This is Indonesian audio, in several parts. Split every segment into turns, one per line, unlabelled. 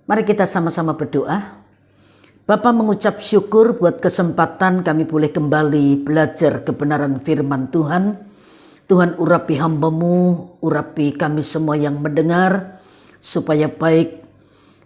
Mari kita sama-sama berdoa. Bapa, mengucap syukur buat kesempatan kami boleh kembali belajar kebenaran firman Tuhan. Tuhan, urapi hamba-Mu, urapi kami semua yang mendengar, supaya baik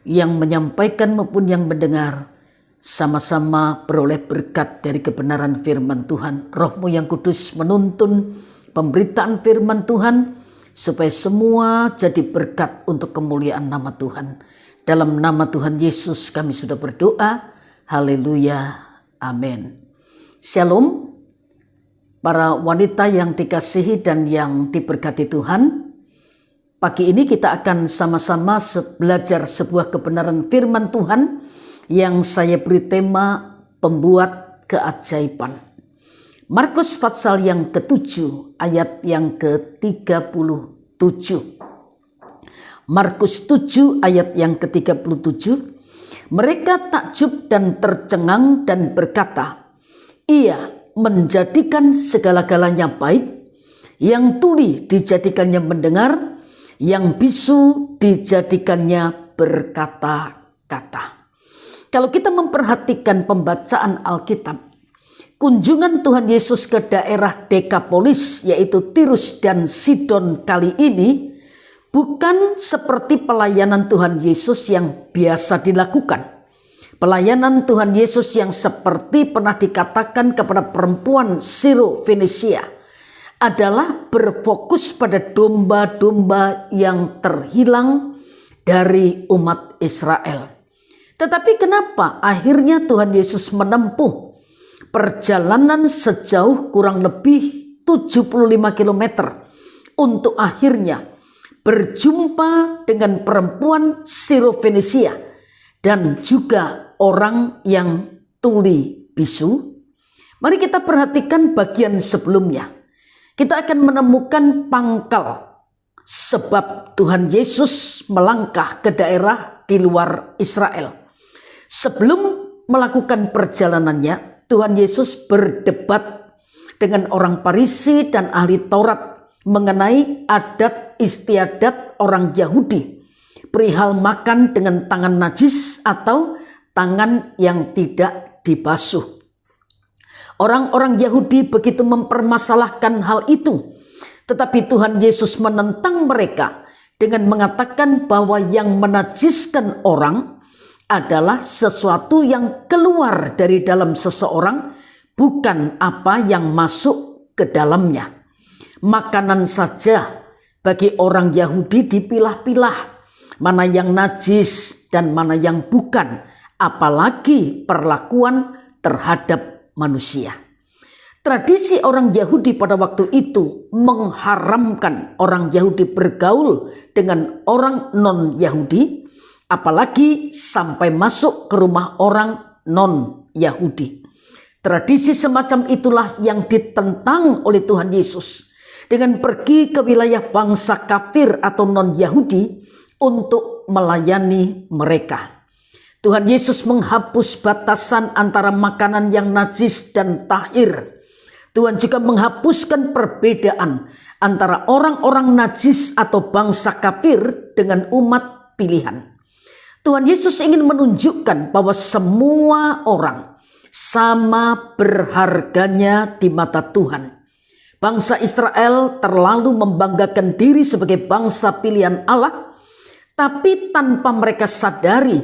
yang menyampaikan maupun yang mendengar sama-sama beroleh berkat dari kebenaran firman Tuhan. Roh-Mu yang kudus menuntun pemberitaan firman Tuhan, supaya semua jadi berkat untuk kemuliaan nama Tuhan. Dalam nama Tuhan Yesus kami sudah berdoa. Haleluya. Amin. Shalom. Para wanita yang dikasihi dan yang diberkati Tuhan. Pagi ini kita akan sama-sama belajar sebuah kebenaran firman Tuhan yang saya beri tema pembuat keajaiban. Markus pasal yang ke-7 ayat yang ke-37. Markus 7 ayat yang ke-37, mereka takjub dan tercengang dan berkata, Ia menjadikan segala-galanya baik, yang tuli dijadikannya mendengar, yang bisu dijadikannya berkata-kata. Kalau kita memperhatikan pembacaan Alkitab, kunjungan Tuhan Yesus ke daerah Dekapolis, yaitu Tirus dan Sidon kali ini, bukan seperti pelayanan Tuhan Yesus yang biasa dilakukan. Pelayanan Tuhan Yesus yang seperti pernah dikatakan kepada perempuan Siro-Fenisia adalah berfokus pada domba-domba yang terhilang dari umat Israel. Tetapi kenapa akhirnya Tuhan Yesus menempuh perjalanan sejauh kurang lebih 75 km untuk akhirnya berjumpa dengan perempuan Siro-Fenisia dan juga orang yang tuli bisu? Mari kita perhatikan bagian sebelumnya. Kita akan menemukan pangkal sebab Tuhan Yesus melangkah ke daerah di luar Israel. Sebelum melakukan perjalanannya, Tuhan Yesus berdebat dengan orang Farisi dan ahli Taurat mengenai adat istiadat orang Yahudi perihal makan dengan tangan najis atau tangan yang tidak dibasuh. Orang-orang Yahudi begitu mempermasalahkan hal itu, tetapi Tuhan Yesus menentang mereka dengan mengatakan bahwa yang menajiskan orang adalah sesuatu yang keluar dari dalam seseorang, bukan apa yang masuk ke dalamnya. Makanan saja bagi orang Yahudi dipilah-pilah, mana yang najis dan mana yang bukan, apalagi perlakuan terhadap manusia. Tradisi orang Yahudi pada waktu itu mengharamkan orang Yahudi bergaul dengan orang non-Yahudi, apalagi sampai masuk ke rumah orang non-Yahudi. Tradisi semacam itulah yang ditentang oleh Tuhan Yesus dengan pergi ke wilayah bangsa kafir atau non-Yahudi untuk melayani mereka. Tuhan Yesus menghapus batasan antara makanan yang najis dan tahir. Tuhan juga menghapuskan perbedaan antara orang-orang najis atau bangsa kafir dengan umat pilihan. Tuhan Yesus ingin menunjukkan bahwa semua orang sama berharganya di mata Tuhan. Bangsa Israel terlalu membanggakan diri sebagai bangsa pilihan Allah, tapi tanpa mereka sadari,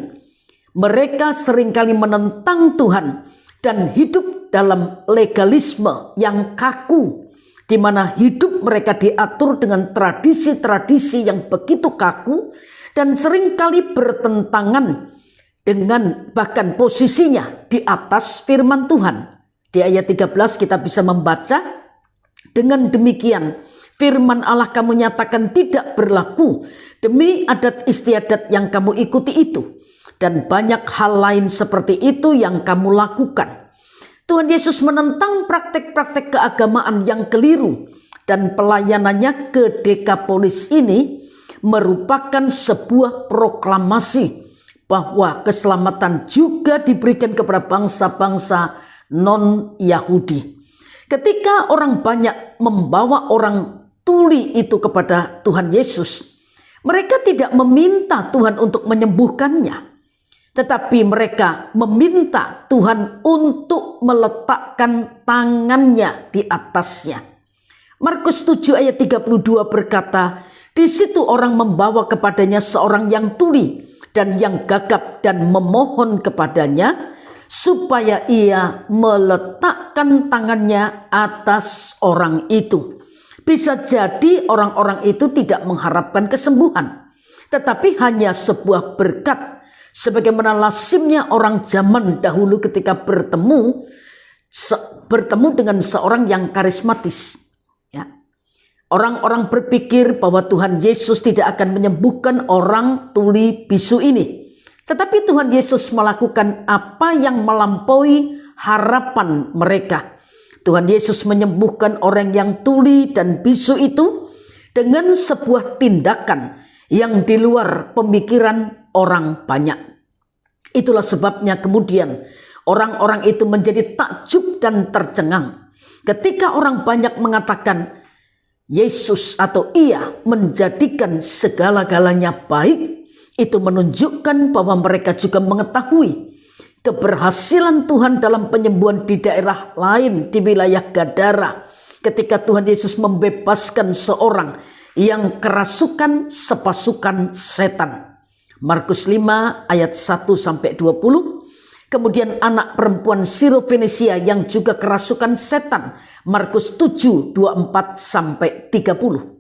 mereka seringkali menentang Tuhan dan hidup dalam legalisme yang kaku, di mana hidup mereka diatur dengan tradisi-tradisi yang begitu kaku dan seringkali bertentangan dengan bahkan posisinya di atas firman Tuhan. Di ayat 13 kita bisa membaca, dengan demikian firman Allah kamu nyatakan tidak berlaku demi adat istiadat yang kamu ikuti itu, dan banyak hal lain seperti itu yang kamu lakukan. Tuhan Yesus menentang praktek-praktek keagamaan yang keliru, dan pelayanannya ke Dekapolis ini merupakan sebuah proklamasi bahwa keselamatan juga diberikan kepada bangsa-bangsa non-Yahudi. Ketika orang banyak membawa orang tuli itu kepada Tuhan Yesus, Mereka tidak meminta Tuhan untuk menyembuhkannya, tetapi mereka meminta Tuhan untuk meletakkan tangannya di atasnya. Markus 7 ayat 32 berkata, di situ orang membawa kepadanya seorang yang tuli dan yang gagap dan memohon kepadanya supaya ia meletakkan tangannya atas orang itu. Bisa jadi orang-orang itu tidak mengharapkan kesembuhan, tetapi hanya sebuah berkat, sebagaimana lazimnya orang zaman dahulu ketika bertemu dengan seorang yang karismatis. Ya. Orang-orang berpikir bahwa Tuhan Yesus tidak akan menyembuhkan orang tuli bisu ini. Tetapi Tuhan Yesus melakukan apa yang melampaui harapan mereka. Tuhan Yesus menyembuhkan orang yang tuli dan bisu itu dengan sebuah tindakan yang di luar pemikiran orang banyak. Itulah sebabnya kemudian orang-orang itu menjadi takjub dan tercengang ketika orang banyak mengatakan Yesus atau ia menjadikan segala-galanya baik. Itu menunjukkan bahwa mereka juga mengetahui keberhasilan Tuhan dalam penyembuhan di daerah lain di wilayah Gadara ketika Tuhan Yesus membebaskan seorang yang kerasukan sepasukan setan. Markus 5 ayat 1-20. Kemudian anak perempuan Sirofenisia yang juga kerasukan setan. Markus 7 24-30.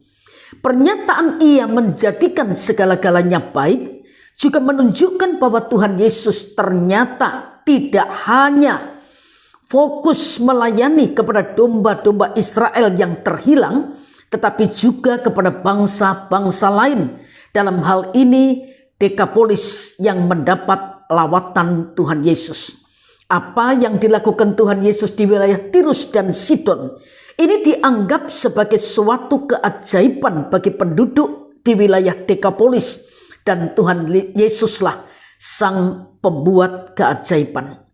Pernyataan ia menjadikan segala-galanya baik juga menunjukkan bahwa Tuhan Yesus ternyata tidak hanya fokus melayani kepada domba-domba Israel yang terhilang, tetapi juga kepada bangsa-bangsa lain. Dalam hal ini Dekapolis yang mendapat lawatan Tuhan Yesus. Apa yang dilakukan Tuhan Yesus di wilayah Tirus dan Sidon ini dianggap sebagai suatu keajaiban bagi penduduk di wilayah Dekapolis, dan Tuhan Yesuslah sang pembuat keajaiban.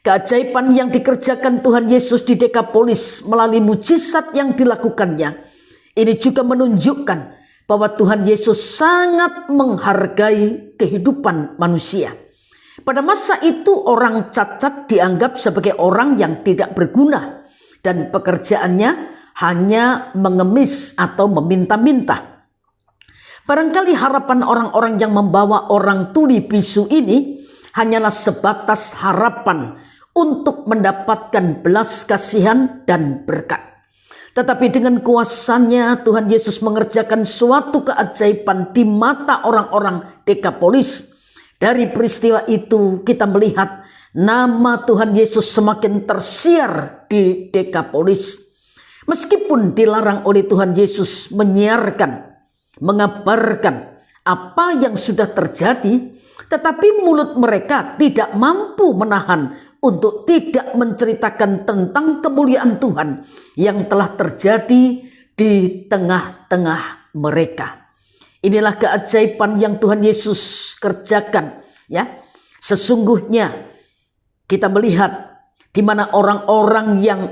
Keajaiban yang dikerjakan Tuhan Yesus di Dekapolis melalui mujizat yang dilakukannya ini juga menunjukkan bahwa Tuhan Yesus sangat menghargai kehidupan manusia. Pada masa itu orang cacat dianggap sebagai orang yang tidak berguna dan pekerjaannya hanya mengemis atau meminta-minta. Barangkali harapan orang-orang yang membawa orang tuli bisu ini hanyalah sebatas harapan untuk mendapatkan belas kasihan dan berkat. Tetapi dengan kuasanya Tuhan Yesus mengerjakan suatu keajaiban di mata orang-orang Dekapolis. Dari peristiwa itu kita melihat nama Tuhan Yesus semakin tersiar di Dekapolis. Meskipun dilarang oleh Tuhan Yesus menyiarkan, mengabarkan apa yang sudah terjadi, tetapi mulut mereka tidak mampu menahan untuk tidak menceritakan tentang kemuliaan Tuhan yang telah terjadi di tengah-tengah mereka. Inilah keajaiban yang Tuhan Yesus kerjakan, ya. Sesungguhnya kita melihat di mana orang-orang yang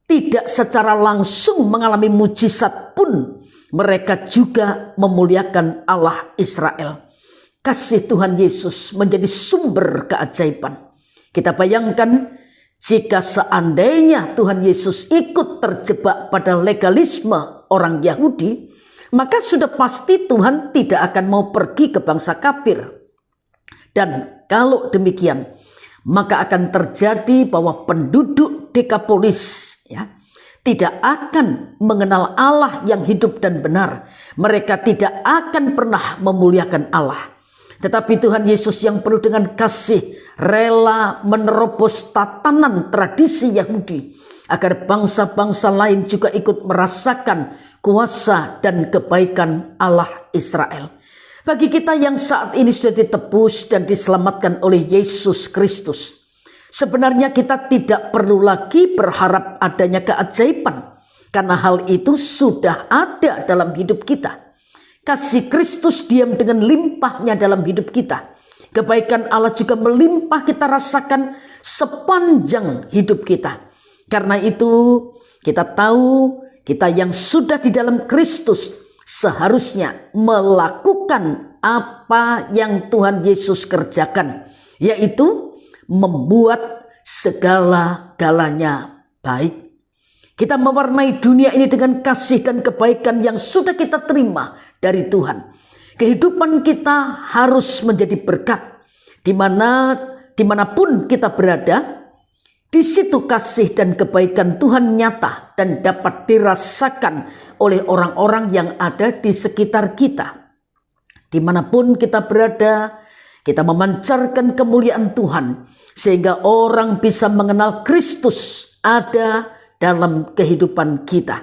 tidak secara langsung mengalami mujizat pun mereka juga memuliakan Allah Israel. Kasih Tuhan Yesus menjadi sumber keajaiban. Kita bayangkan jika seandainya Tuhan Yesus ikut terjebak pada legalisme orang Yahudi, maka sudah pasti Tuhan tidak akan mau pergi ke bangsa kafir. Dan kalau demikian, maka akan terjadi bahwa penduduk Dekapolis tidak akan mengenal Allah yang hidup dan benar. Mereka tidak akan pernah memuliakan Allah. Tetapi Tuhan Yesus yang penuh dengan kasih rela menerobos tatanan tradisi Yahudi agar bangsa-bangsa lain juga ikut merasakan kuasa dan kebaikan Allah Israel. Bagi kita yang saat ini sudah ditebus dan diselamatkan oleh Yesus Kristus, sebenarnya kita tidak perlu lagi berharap adanya keajaiban, karena hal itu sudah ada dalam hidup kita. Kasih Kristus diam dengan limpahnya dalam hidup kita. Kebaikan Allah juga melimpah kita rasakan sepanjang hidup kita. Karena itu kita tahu kita yang sudah di dalam Kristus seharusnya melakukan apa yang Tuhan Yesus kerjakan, yaitu membuat segala-galanya baik. Kita mewarnai dunia ini dengan kasih dan kebaikan yang sudah kita terima dari Tuhan. Kehidupan kita harus menjadi berkat. Dimanapun kita berada, di situ kasih dan kebaikan Tuhan nyata dan dapat dirasakan oleh orang-orang yang ada di sekitar kita. Dimanapun kita berada, kita memancarkan kemuliaan Tuhan, sehingga orang bisa mengenal Kristus ada dalam kehidupan kita.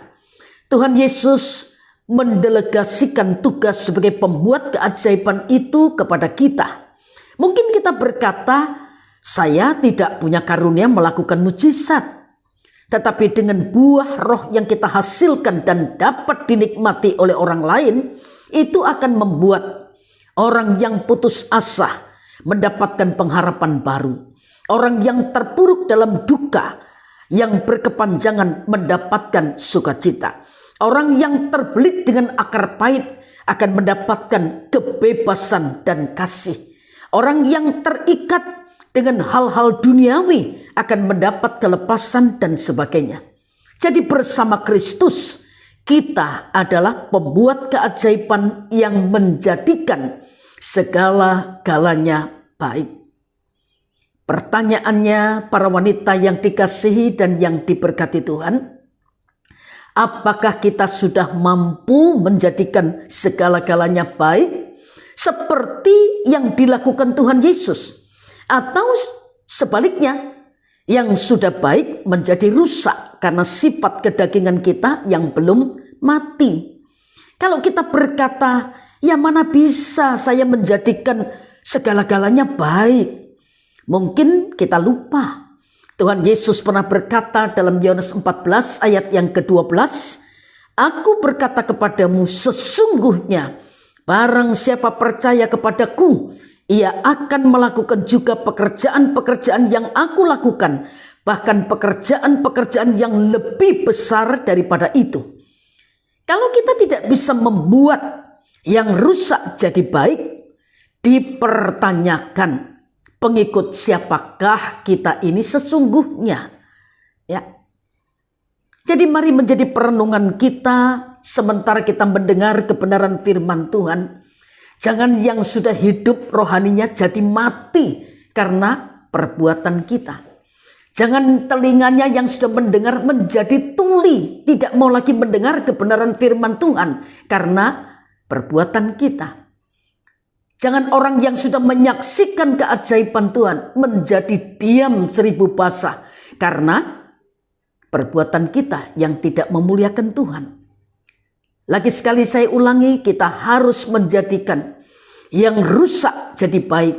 Tuhan Yesus mendelegasikan tugas sebagai pembuat keajaiban itu kepada kita. Mungkin kita berkata, saya tidak punya karunia melakukan mujizat. Tetapi dengan buah roh yang kita hasilkan dan dapat dinikmati oleh orang lain, itu akan membuat orang yang putus asa mendapatkan pengharapan baru. Orang yang terpuruk dalam duka, yang berkepanjangan mendapatkan sukacita. Orang yang terbelit dengan akar pahit akan mendapatkan kebebasan dan kasih. Orang yang terikat dengan hal-hal duniawi akan mendapat kelepasan dan sebagainya. Jadi bersama Kristus, kita adalah pembuat keajaiban yang menjadikan segala-galanya baik. Pertanyaannya, para wanita yang dikasihi dan yang diberkati Tuhan, apakah kita sudah mampu menjadikan segala-galanya baik seperti yang dilakukan Tuhan Yesus? Atau sebaliknya, yang sudah baik menjadi rusak karena sifat kedagingan kita yang belum mati? Kalau kita berkata, ya mana bisa saya menjadikan segala-galanya baik? Mungkin kita lupa. Tuhan Yesus pernah berkata dalam Yohanes 14 ayat yang ke-12, Aku berkata kepadamu, sesungguhnya barang siapa percaya kepadaku, ia akan melakukan juga pekerjaan-pekerjaan yang aku lakukan, bahkan pekerjaan-pekerjaan yang lebih besar daripada itu. Kalau kita tidak bisa membuat yang rusak jadi baik, dipertanyakan pengikut siapakah kita ini sesungguhnya, ya. Jadi mari menjadi perenungan kita sementara kita mendengar kebenaran firman Tuhan. Jangan yang sudah hidup rohaninya jadi mati karena perbuatan kita. Jangan telinganya yang sudah mendengar menjadi tuli, tidak mau lagi mendengar kebenaran firman Tuhan karena perbuatan kita. Jangan orang yang sudah menyaksikan keajaiban Tuhan menjadi diam 1000 bahasa karena perbuatan kita yang tidak memuliakan Tuhan. Lagi sekali saya ulangi, kita harus menjadikan yang rusak jadi baik,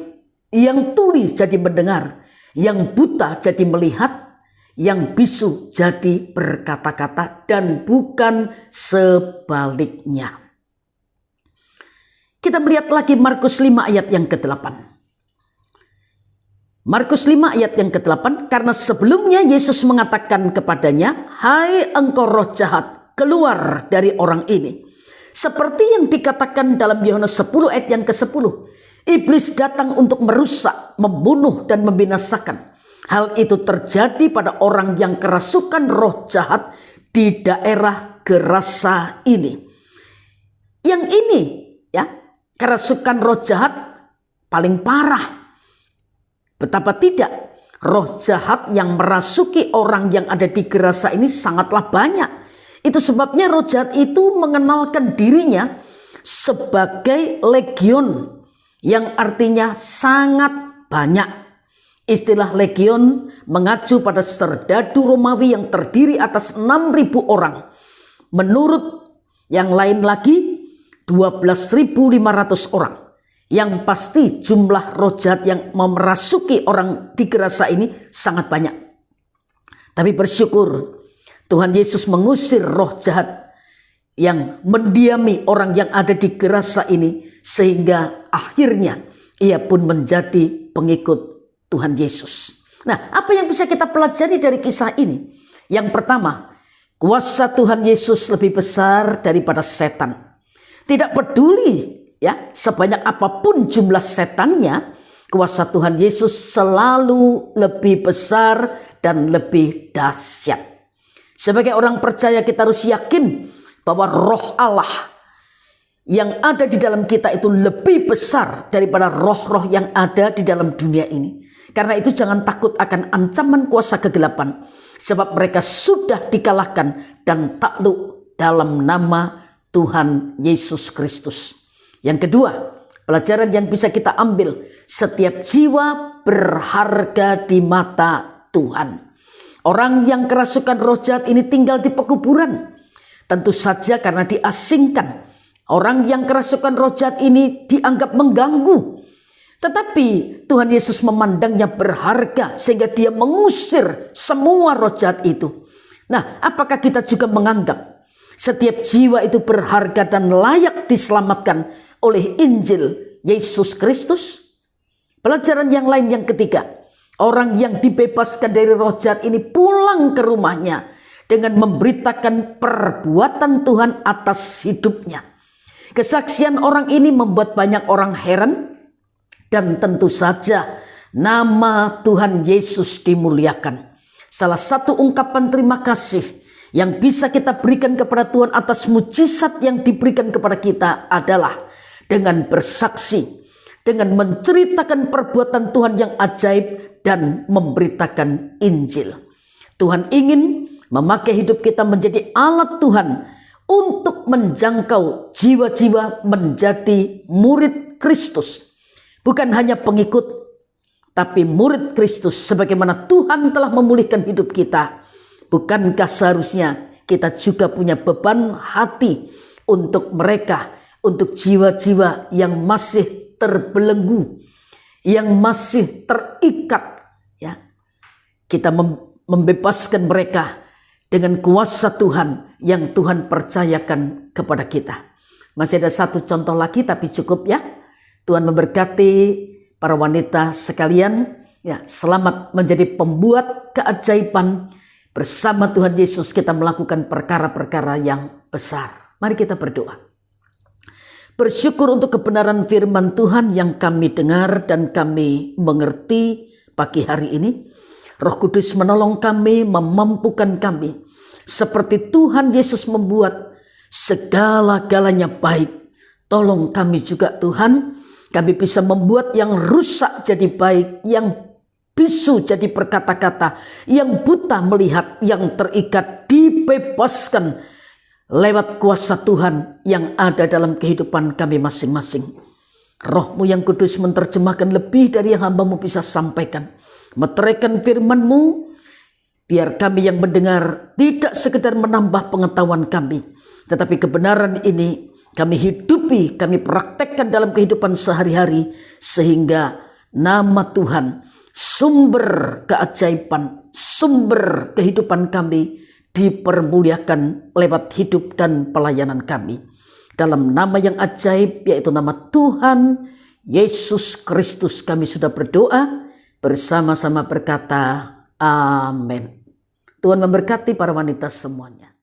yang tuli jadi mendengar, yang buta jadi melihat, yang bisu jadi berkata-kata, dan bukan sebaliknya. Kita melihat lagi Markus 5 ayat yang ke-8. Markus 5 ayat yang ke-8, karena sebelumnya Yesus mengatakan kepadanya, Hai engkau roh jahat, keluar dari orang ini. Seperti yang dikatakan dalam Yohanes 10 ayat yang ke-10. Iblis datang untuk merusak, membunuh dan membinasakan. Hal itu terjadi pada orang yang kerasukan roh jahat di daerah Gerasa ini. Yang ini, ya, kerasukan roh jahat paling parah. Betapa tidak, roh jahat yang merasuki orang yang ada di Gerasa ini sangatlah banyak. Itu sebabnya roh jahat itu mengenalkan dirinya sebagai legion, yang artinya sangat banyak. Istilah legion mengacu pada serdadu Romawi yang terdiri atas 6.000 orang. Menurut yang lain lagi 12.500 orang. Yang pasti jumlah roh jahat yang memerasuki orang di Gerasa ini sangat banyak. Tapi bersyukur Tuhan Yesus mengusir roh jahat yang mendiami orang yang ada di Gerasa ini, sehingga akhirnya ia pun menjadi pengikut Tuhan Yesus. Nah, apa yang bisa kita pelajari dari kisah ini? Yang pertama, kuasa Tuhan Yesus lebih besar daripada setan. Tidak peduli ya sebanyak apapun jumlah setannya, kuasa Tuhan Yesus selalu lebih besar dan lebih dahsyat. Sebagai orang percaya kita harus yakin bahwa roh Allah yang ada di dalam kita itu lebih besar daripada roh-roh yang ada di dalam dunia ini. Karena itu jangan takut akan ancaman kuasa kegelapan, sebab mereka sudah dikalahkan dan takluk dalam nama Tuhan Yesus Kristus. Yang kedua, pelajaran yang bisa kita ambil, setiap jiwa berharga di mata Tuhan. Orang yang kerasukan roh jahat ini tinggal di pekuburan, tentu saja karena diasingkan. Orang yang kerasukan roh jahat ini dianggap mengganggu. Tetapi Tuhan Yesus memandangnya berharga sehingga dia mengusir semua roh jahat itu. Nah, apakah kita juga menganggap setiap jiwa itu berharga dan layak diselamatkan oleh Injil Yesus Kristus? Pelajaran yang lain yang ketiga, orang yang dibebaskan dari roh jahat ini pulang ke rumahnya dengan memberitakan perbuatan Tuhan atas hidupnya. Kesaksian orang ini membuat banyak orang heran, dan tentu saja nama Tuhan Yesus dimuliakan. Salah satu ungkapan terima kasih yang bisa kita berikan kepada Tuhan atas mujizat yang diberikan kepada kita adalah dengan bersaksi, dengan menceritakan perbuatan Tuhan yang ajaib dan memberitakan Injil. Tuhan ingin memakai hidup kita menjadi alat Tuhan untuk menjangkau jiwa-jiwa menjadi murid Kristus. Bukan hanya pengikut, tapi murid Kristus sebagaimana Tuhan telah memulihkan hidup kita. Bukankah seharusnya kita juga punya beban hati untuk mereka, untuk jiwa-jiwa yang masih terbelenggu, yang masih terikat, ya. Kita membebaskan mereka dengan kuasa Tuhan yang Tuhan percayakan kepada kita. Masih ada satu contoh lagi tapi cukup ya. Tuhan memberkati para wanita sekalian. Ya, selamat menjadi pembuat keajaiban. Bersama Tuhan Yesus kita melakukan perkara-perkara yang besar. Mari kita berdoa. Bersyukur untuk kebenaran firman Tuhan yang kami dengar dan kami mengerti pagi hari ini. Roh Kudus menolong kami, memampukan kami. Seperti Tuhan Yesus membuat segala-galanya baik. Tolong kami juga Tuhan, kami bisa membuat yang rusak jadi baik, yang bisu jadi berkata-kata, yang buta melihat, yang terikat dibebaskan lewat kuasa Tuhan yang ada dalam kehidupan kami masing-masing. Roh-Mu yang kudus menerjemahkan lebih dari yang hamba-Mu bisa sampaikan. Meteraikan firman-Mu, biar kami yang mendengar tidak sekedar menambah pengetahuan kami, tetapi kebenaran ini kami hidupi, kami praktekkan dalam kehidupan sehari-hari, sehingga nama Tuhan, sumber keajaiban, sumber kehidupan kami, dipermuliakan lewat hidup dan pelayanan kami. Dalam nama yang ajaib, yaitu nama Tuhan Yesus Kristus, kami sudah berdoa, bersama-sama berkata, amin. Tuhan memberkati para wanita semuanya.